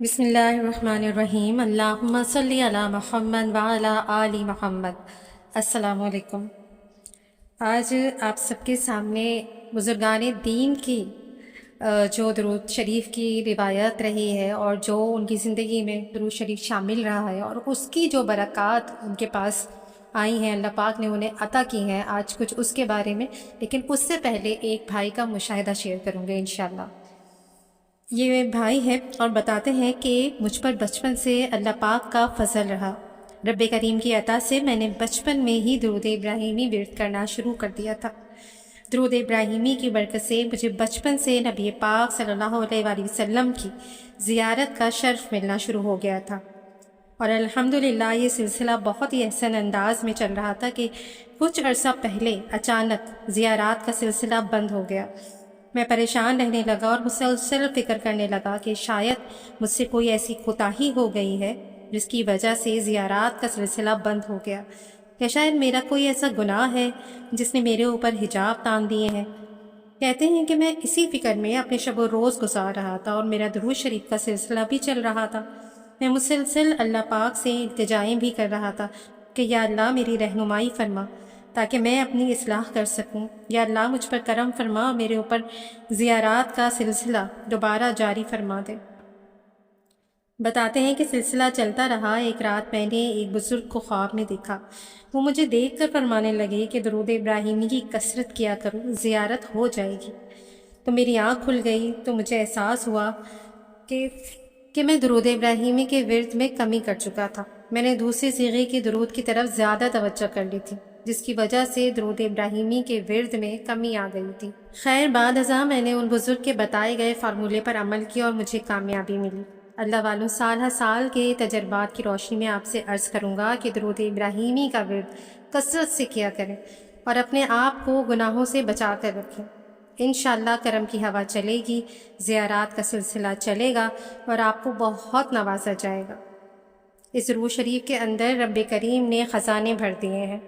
بسم اللہ الرحمن الرحیم، اللہم صلی علی محمد وعلی آل محمد۔ السلام علیکم۔ آج آپ سب کے سامنے بزرگان دین کی جو درود شریف کی روایت رہی ہے اور جو ان کی زندگی میں درود شریف شامل رہا ہے اور اس کی جو برکات ان کے پاس آئی ہیں، اللہ پاک نے انہیں عطا کی ہیں، آج کچھ اس کے بارے میں، لیکن اس سے پہلے ایک بھائی کا مشاہدہ شیئر کروں گے انشاءاللہ۔ یہ بھائی ہے اور بتاتے ہیں کہ مجھ پر بچپن سے اللہ پاک کا فضل رہا۔ رب کریم کی عطا سے میں نے بچپن میں ہی درود ابراہیمی ورد کرنا شروع کر دیا تھا۔ درود ابراہیمی کی برکت سے مجھے بچپن سے نبی پاک صلی اللہ علیہ وآلہ وسلم کی زیارت کا شرف ملنا شروع ہو گیا تھا، اور الحمدللہ یہ سلسلہ بہت ہی احسن انداز میں چل رہا تھا کہ کچھ عرصہ پہلے اچانک زیارات کا سلسلہ بند ہو گیا۔ میں پریشان رہنے لگا اور مسلسل فکر کرنے لگا کہ شاید مجھ سے کوئی ایسی کوتاہی ہو گئی ہے جس کی وجہ سے زیارات کا سلسلہ بند ہو گیا، یا شاید میرا کوئی ایسا گناہ ہے جس نے میرے اوپر حجاب تان دیے ہیں۔ کہتے ہیں کہ میں اسی فکر میں اپنے شب و روز گزار رہا تھا اور میرا درود شریف کا سلسلہ بھی چل رہا تھا۔ میں مسلسل اللہ پاک سے التجائیں بھی کر رہا تھا کہ یا اللہ میری رہنمائی فرما تاکہ میں اپنی اصلاح کر سکوں، یا اللہ مجھ پر کرم فرما اور میرے اوپر زیارات کا سلسلہ دوبارہ جاری فرما دے۔ بتاتے ہیں کہ سلسلہ چلتا رہا۔ ایک رات میں نے ایک بزرگ کو خواب میں دیکھا۔ وہ مجھے دیکھ کر فرمانے لگے کہ درود ابراہیمی کی کثرت کیا کرو، زیارت ہو جائے گی۔ تو میری آنکھ کھل گئی تو مجھے احساس ہوا کہ میں درود ابراہیمی کے ورد میں کمی کر چکا تھا۔ میں نے دوسرے صیغے کے درود کی طرف زیادہ توجہ کر لی تھی، جس کی وجہ سے درود ابراہیمی کے ورد میں کمی آ گئی تھی۔ خیر بعد ازاں میں نے ان بزرگ کے بتائے گئے فارمولے پر عمل کیا اور مجھے کامیابی ملی۔ اللہ والوں، سال ہر سال کے تجربات کی روشنی میں آپ سے عرض کروں گا کہ درود ابراہیمی کا ورد کثرت سے کیا کریں اور اپنے آپ کو گناہوں سے بچا کر رکھیں۔ انشاءاللہ کرم کی ہوا چلے گی، زیارات کا سلسلہ چلے گا اور آپ کو بہت نوازا جائے گا۔ اس درود شریف کے اندر رب کریم نے خزانے بھر دیے ہیں۔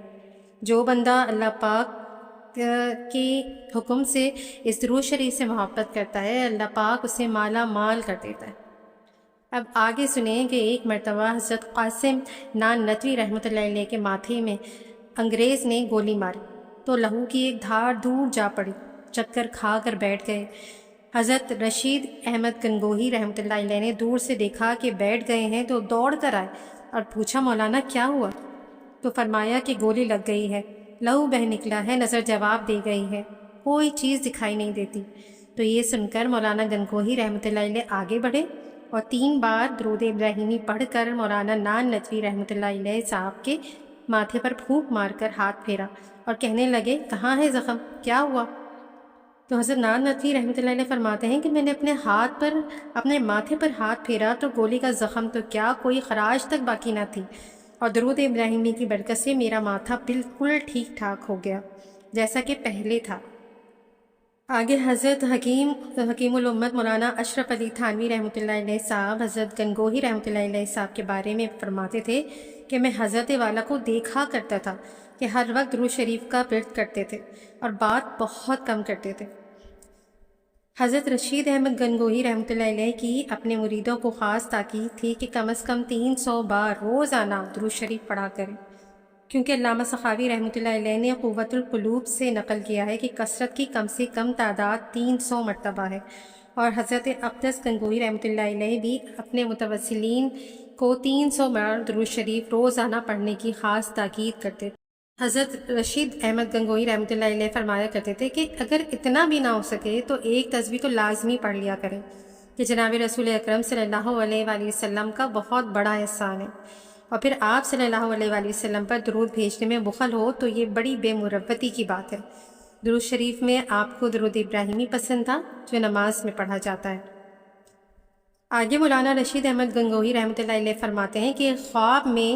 جو بندہ اللہ پاک کے حکم سے اس درود شریف سے محبت کرتا ہے، اللہ پاک اسے مالا مال کر دیتا ہے۔ اب آگے سنیں کہ ایک مرتبہ حضرت قاسم نان ندوی رحمۃ اللہ علیہ کے ماتھے میں انگریز نے گولی ماری تو لہو کی ایک دھار دور جا پڑی، چکر کھا کر بیٹھ گئے۔ حضرت رشید احمد گنگوہی رحمۃ اللہ علیہ نے دور سے دیکھا کہ بیٹھ گئے ہیں تو دوڑ کر آئے اور پوچھا مولانا کیا ہوا؟ تو فرمایا کہ گولی لگ گئی ہے، لہو بہہ نکلا ہے، نظر جواب دے گئی ہے، کوئی چیز دکھائی نہیں دیتی۔ تو یہ سن کر مولانا گنگوہی رحمۃ اللہ علیہ آگے بڑھے اور 3 بار درود ابراہیمی پڑھ کر مولانا نان ندوی رحمۃ اللہ علیہ صاحب کے ماتھے پر پھونک مار کر ہاتھ پھیرا اور کہنے لگے کہاں ہے زخم، کیا ہوا؟ تو حضرت نان ندوی رحمۃ اللہ علیہ فرماتے ہیں کہ میں نے اپنے ماتھے پر ہاتھ پھیرا تو گولی کا زخم تو کیا کوئی خراش تک باقی نہ تھی، اور درود ابراہیمی کی برکت سے میرا ماتھا بالکل ٹھیک ٹھاک ہو گیا جیسا کہ پہلے تھا۔ آگے حضرت حکیم الامت مولانا اشرف علی تھانوی رحمۃ اللہ علیہ صاحب حضرت گنگوہی رحمۃ اللہ علیہ صاحب کے بارے میں فرماتے تھے کہ میں حضرت والا کو دیکھا کرتا تھا کہ ہر وقت درود شریف کا ورد کرتے تھے اور بات بہت کم کرتے تھے۔ حضرت رشید احمد گنگوہی رحمۃ اللہ علیہ کی اپنے مریدوں کو خاص تاکید تھی کہ کم از کم 300 بار روزانہ درود شریف پڑھا کریں، کیونکہ علامہ سخاوی رحمۃ اللہ علیہ نے قوت القلوب سے نقل کیا ہے کہ کثرت کی کم سے کم تعداد 300 مرتبہ ہے، اور حضرت اقدس گنگوہی رحمۃ اللہ علیہ بھی اپنے متوسلین کو 300 بار درود شریف روزانہ پڑھنے کی خاص تاکید کرتے تھے۔ حضرت رشید احمد گنگوہی رحمۃ اللہ علیہ فرمایا کرتے تھے کہ اگر اتنا بھی نہ ہو سکے تو ایک تسبیح تو لازمی پڑھ لیا کریں، کہ جناب رسول اکرم صلی اللہ علیہ وآلہ وسلم کا بہت بڑا احسان ہے، اور پھر آپ صلی اللہ علیہ وآلہ وسلم پر درود بھیجنے میں بخل ہو تو یہ بڑی بے مروتی کی بات ہے۔ درود شریف میں آپ کو درود ابراہیمی پسند تھا جو نماز میں پڑھا جاتا ہے۔ آگے مولانا رشید احمد گنگوہی رحمۃ اللہ علیہ فرماتے ہیں کہ خواب میں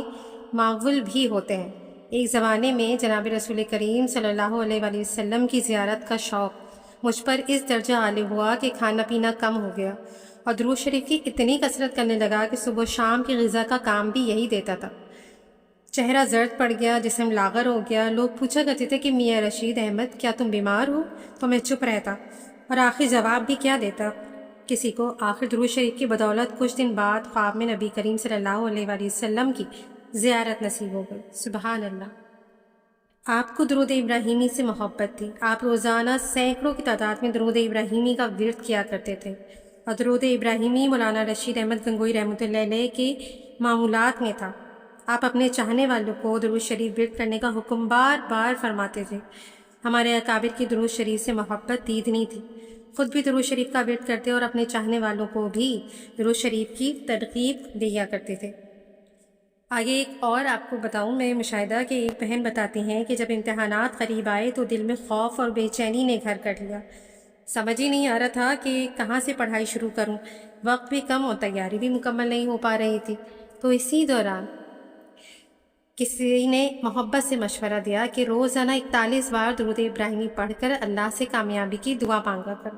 معول بھی ہوتے ہیں۔ ایک زمانے میں جناب رسول کریم صلی اللہ علیہ وآلہ وسلم کی زیارت کا شوق مجھ پر اس درجہ غالب ہوا کہ کھانا پینا کم ہو گیا اور درود شریف کی اتنی کثرت کرنے لگا کہ صبح و شام کی غذا کا کام بھی یہی دیتا تھا۔ چہرہ زرد پڑ گیا، جسم لاغر ہو گیا۔ لوگ پوچھا کرتے تھے کہ میاں رشید احمد کیا تم بیمار ہو؟ تو میں چپ رہتا اور آخر جواب بھی کیا دیتا کسی کو آخر درود شریف کی بدولت کچھ دن بعد خواب میں نبی کریم صلی اللہ علیہ وآلہ وسلم کی زیارت نصیب ہو گئی۔ سبحان اللہ۔ آپ کو درود ابراہیمی سے محبت تھی، آپ روزانہ سینکڑوں کی تعداد میں درود ابراہیمی کا ورد کیا کرتے تھے، اور درود ابراہیمی مولانا رشید احمد گنگوئی رحمۃ اللہ علیہ کے معمولات میں تھا۔ آپ اپنے چاہنے والوں کو درود شریف ورد کرنے کا حکم بار بار فرماتے تھے۔ ہمارے اکابر کی درود شریف سے محبت دیدنی تھی، خود بھی درود شریف کا ورد کرتے اور اپنے چاہنے والوں کو بھی درود شریف کی ترغیب دیا کرتے تھے۔ آگے ایک اور آپ کو بتاؤں، میں مشاہدہ کہ ایک بہن بتاتی ہیں کہ جب امتحانات قریب آئے تو دل میں خوف اور بے چینی نے گھر کر لیا، سمجھ ہی نہیں آ رہا تھا کہ کہاں سے پڑھائی شروع کروں، وقت بھی کم اور تیاری بھی مکمل نہیں ہو پا رہی تھی۔ تو اسی دوران کسی نے محبت سے مشورہ دیا کہ روزانہ 41 بار درود ابراہیمی پڑھ کر اللہ سے کامیابی کی دعا مانگا کرو۔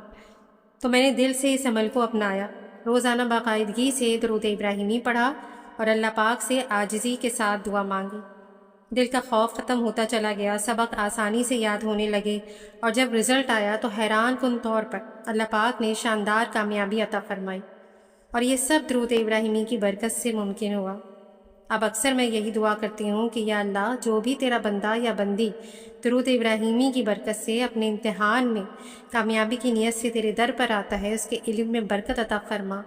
تو میں نے دل سے اس عمل کو اپنایا، روزانہ باقاعدگی سے درود ابراہیمی پڑھا اور اللہ پاک سے عاجزی کے ساتھ دعا مانگی۔ دل کا خوف ختم ہوتا چلا گیا، سبق آسانی سے یاد ہونے لگے، اور جب رزلٹ آیا تو حیران کن طور پر اللہ پاک نے شاندار کامیابی عطا فرمائی، اور یہ سب درود ابراہیمی کی برکت سے ممکن ہوا۔ اب اکثر میں یہی دعا کرتی ہوں کہ یا اللہ، جو بھی تیرا بندہ یا بندی درود ابراہیمی کی برکت سے اپنے امتحان میں کامیابی کی نیت سے تیرے در پر آتا ہے، اس کے علم میں برکت عطا فرما،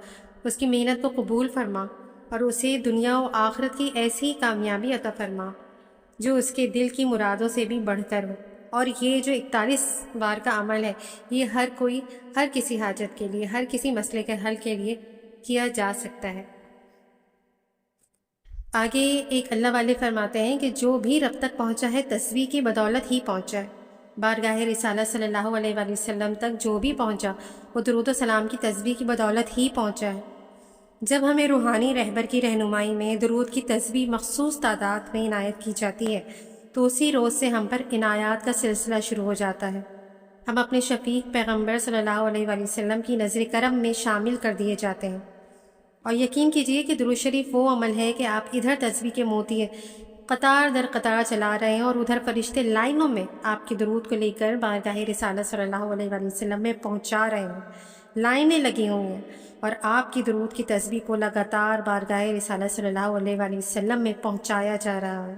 اس کی محنت کو قبول فرما، اور اسے دنیا و آخرت کی ایسی کامیابی عطا فرما جو اس کے دل کی مرادوں سے بھی بڑھ کر ہو۔ اور یہ جو 41 بار کا عمل ہے، یہ ہر کسی حاجت کے لیے، ہر کسی مسئلے کے حل کے لیے کیا جا سکتا ہے۔ آگے ایک اللہ والے فرماتے ہیں کہ جو بھی رب تک پہنچا ہے تسبیح کی بدولت ہی پہنچا ہے۔ بارگاہ رسالہ صلی اللہ علیہ وآلہ وسلم تک جو بھی پہنچا وہ درود و سلام کی تسبیح کی بدولت ہی پہنچا ہے۔ جب ہمیں روحانی رہبر کی رہنمائی میں درود کی تسبیح مخصوص تعداد میں عنایت کی جاتی ہے تو اسی روز سے ہم پر عنایات کا سلسلہ شروع ہو جاتا ہے۔ ہم اپنے شفیق پیغمبر صلی اللہ علیہ وآلہ وسلم کی نظر کرم میں شامل کر دیے جاتے ہیں۔ اور یقین کیجئے کہ درود شریف وہ عمل ہے کہ آپ ادھر تسبیح کے موتی قطار در قطار چلا رہے ہیں اور ادھر فرشتے لائنوں میں آپ کے درود کو لے کر بارگاہ رسالہ صلی اللہ علیہ وآلہ وسلم میں پہنچا رہے ہیں، لائنیں لگی ہوئی ہیں، اور آپ کی درود کی تسبیح کو لگاتار بارگاہ رسالہ صلی اللہ علیہ وآلہ وسلم میں پہنچایا جا رہا ہے۔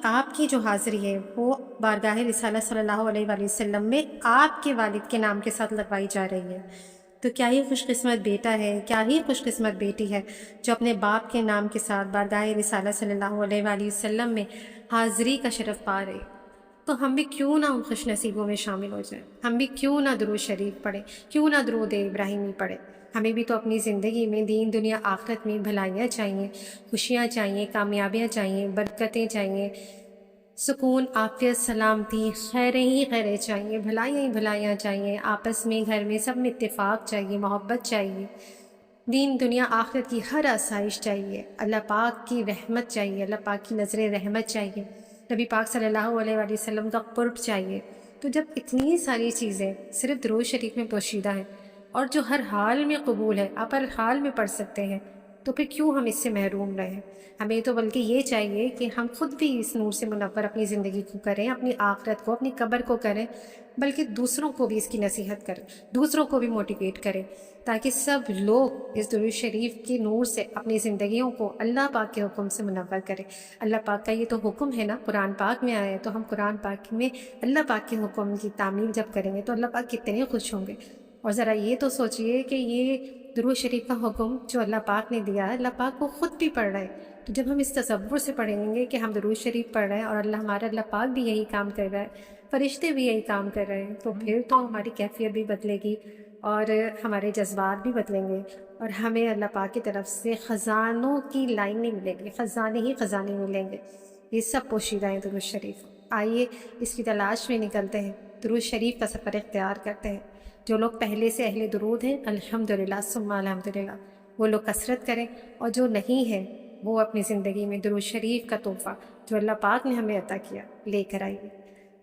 آپ کی جو حاضری ہے وہ بارگاہ رسالہ صلی اللہ علیہ وآلہ وسلم میں آپ کے والد کے نام کے ساتھ لگوائی جا رہی ہے۔ تو کیا ہی خوش قسمت بیٹا ہے، کیا ہی خوش قسمت بیٹی ہے جو اپنے باپ کے نام کے ساتھ بارگاہ رسالہ صلی اللہ علیہ وآلہ وسلم میں حاضری کا شرف پا رہے۔ تو ہم بھی کیوں نہ ان خوش نصیبوں میں شامل ہو جائیں، ہم بھی کیوں نہ درود شریف پڑھیں، کیوں نہ درود ابراہیمی پڑھیں۔ ہمیں بھی تو اپنی زندگی میں دین دنیا آخرت میں بھلائیاں چاہیے، خوشیاں چاہیے، کامیابیاں چاہیے، برکتیں چاہیے، سکون، عافیت، سلامتی، خیریں ہی خیریں چاہیے، بھلائیاں ہی بھلائیاں چاہیے، آپس میں گھر میں سب میں اتفاق چاہیے، محبت چاہیے، دین دنیا آخرت کی ہر آسائش چاہیے، اللہ پاک کی رحمت چاہیے، اللہ پاک کی نظر رحمت چاہیے، نبی پاک صلی اللہ علیہ وآلہ وسلم کا قرب چاہیے۔ تو جب اتنی ساری چیزیں صرف درود شریف میں پوشیدہ ہیں اور جو ہر حال میں قبول ہے، آپ ہر حال میں پڑھ سکتے ہیں، تو پھر کیوں ہم اس سے محروم رہیں؟ ہمیں تو بلکہ یہ چاہیے کہ ہم خود بھی اس نور سے منور اپنی زندگی کو کریں، اپنی آخرت کو، اپنی قبر کو کریں، بلکہ دوسروں کو بھی اس کی نصیحت کریں، دوسروں کو بھی موٹیویٹ کریں، تاکہ سب لوگ اس درود شریف کے نور سے اپنی زندگیوں کو اللہ پاک کے حکم سے منور کریں۔ اللہ پاک کا یہ تو حکم ہے نا، قرآن پاک میں آیا ہے، تو ہم قرآن پاک میں اللہ پاک کے حکم کی تعمیل جب کریں گے تو اللہ پاک کتنے خوش ہوں گے۔ اور ذرا یہ تو سوچئے کہ یہ درود شریف کا حکم جو اللہ پاک نے دیا ہے، اللہ پاک وہ خود بھی پڑھ رہے ہیں۔ تو جب ہم اس تصور سے پڑھیں گے کہ ہم درود شریف پڑھ رہے ہیں اور اللہ پاک بھی یہی کام کر رہا ہے، فرشتے بھی یہی کام کر رہے ہیں، تو پھر تو ہماری کیفیت بھی بدلے گی اور ہمارے جذبات بھی بدلیں گے، اور ہمیں اللہ پاک کی طرف سے خزانوں کی لائنیں ملیں گی، خزانے ہی خزانے ملیں گے۔ یہ سب پوشیدہ ہیں درود شریف۔ آئیے اس کی تلاش میں نکلتے ہیں، درود شریف کا سفر اختیار کرتے ہیں۔ جو لوگ پہلے سے اہل درود ہیں، الحمدللہ ثم الحمدللہ، وہ لوگ کثرت کریں، اور جو نہیں ہے وہ اپنی زندگی میں درود شریف کا تحفہ جو اللہ پاک نے ہمیں عطا کیا لے کر آئیے۔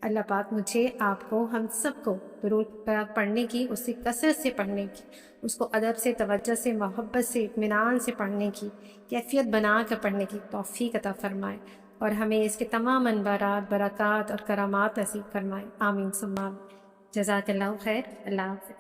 اللہ پاک مجھے، آپ کو، ہم سب کو درود پڑھنے کی، اس سے کثرت سے پڑھنے کی، اس کو ادب سے، توجہ سے، محبت سے، اطمینان سے پڑھنے کی، کیفیت بنا کر پڑھنے کی توفیق عطا فرمائے، اور ہمیں اس کے تمام انوارات، برکات اور کرامات نصیب فرمائے۔ آمین ثم آمین۔ جزاک اللہ خیر۔ اللہ حافظ۔